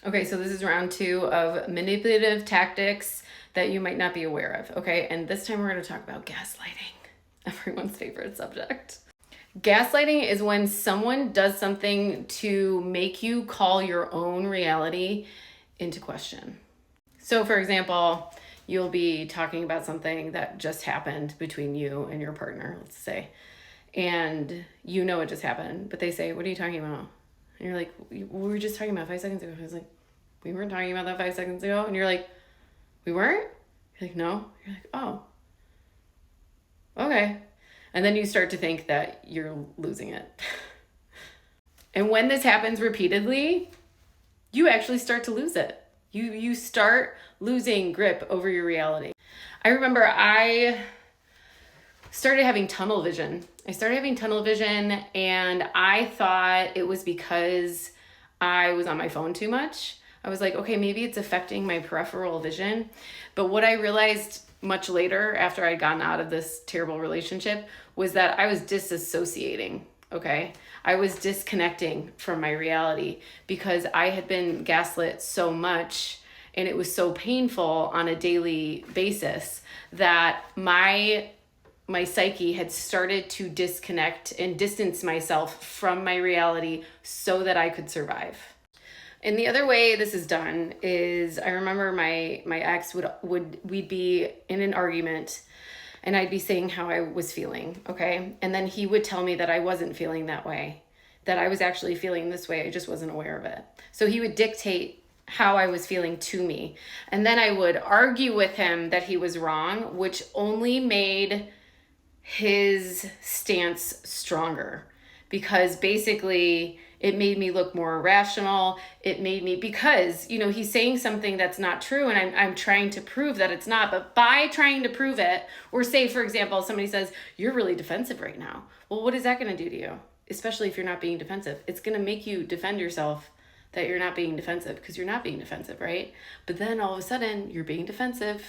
Okay, so this is round 2 of manipulative tactics that you might not be aware of, okay? And this time we're going to talk about gaslighting, everyone's favorite subject. Gaslighting is when someone does something to make you call your own reality into question. So, for example, you'll be talking about something that just happened between you and your partner, let's say, and you know it just happened, but they say, "What are you talking about?" And you're like, "We were just talking about 5 seconds ago." I was like, "We weren't talking about that 5 seconds ago." And you're like, "We weren't?" You're like, "No." You're like, "Oh, okay." And then you start to think that you're losing it. And when this happens repeatedly, you actually start to lose it. You start losing grip over your reality. I remember I started having tunnel vision. And I thought it was because I was on my phone too much. I was like, okay, maybe it's affecting my peripheral vision. But what I realized much later, after I'd gotten out of this terrible relationship, was that I was disassociating, okay? I was disconnecting from my reality because I had been gaslit so much and it was so painful on a daily basis that my psyche had started to disconnect and distance myself from my reality so that I could survive. And the other way this is done is, I remember my ex we'd be in an argument and I'd be saying how I was feeling, okay? And then he would tell me that I wasn't feeling that way, that I was actually feeling this way, I just wasn't aware of it. So he would dictate how I was feeling to me. And then I would argue with him that he was wrong, which only made his stance stronger, because basically it made me look more irrational. It made me, because, he's saying something that's not true and I'm trying to prove that it's not. But by trying to prove it, or say, for example, somebody says, "You're really defensive right now." Well, what is that going to do to you? Especially if you're not being defensive. It's going to make you defend yourself that you're not being defensive, because you're not being defensive, right? But then all of a sudden you're being defensive.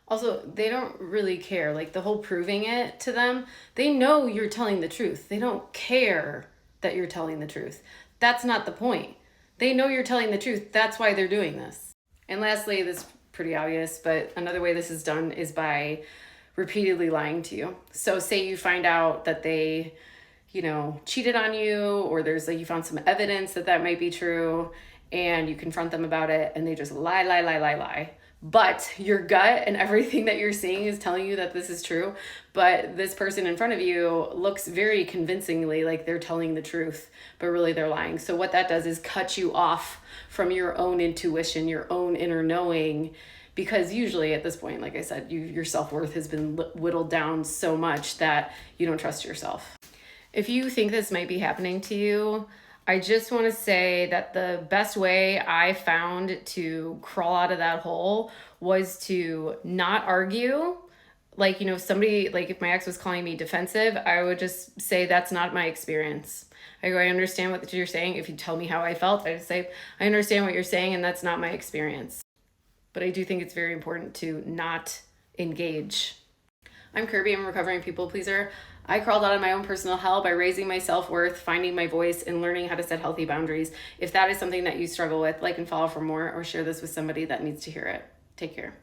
Also, they don't really care. Like, the whole proving it to them, they know you're telling the truth. They don't care that you're telling the truth. That's not the point. They know you're telling the truth. That's why they're doing this. And lastly, this is pretty obvious, but another way this is done is by repeatedly lying to you. So say you find out that they, cheated on you, or you found some evidence that might be true, and you confront them about it, and they just lie. But your gut and everything that you're seeing is telling you that this is true. But this person in front of you looks very convincingly like they're telling the truth, but really they're lying. So what that does is cut you off from your own intuition, your own inner knowing, because usually at this point, like I said, your self-worth has been whittled down so much that you don't trust yourself. If you think this might be happening to you, I just want to say that the best way I found to crawl out of that hole was to not argue. Like, somebody, like if my ex was calling me defensive, I would just say, "That's not my experience." I go, "I understand what you're saying." If you tell me how I felt, I just say, "I understand what you're saying, and that's not my experience." But I do think it's very important to not engage. I'm Kirby. I'm a recovering people pleaser. I crawled out of my own personal hell by raising my self-worth, finding my voice, and learning how to set healthy boundaries. If that is something that you struggle with, like and follow for more, or share this with somebody that needs to hear it. Take care.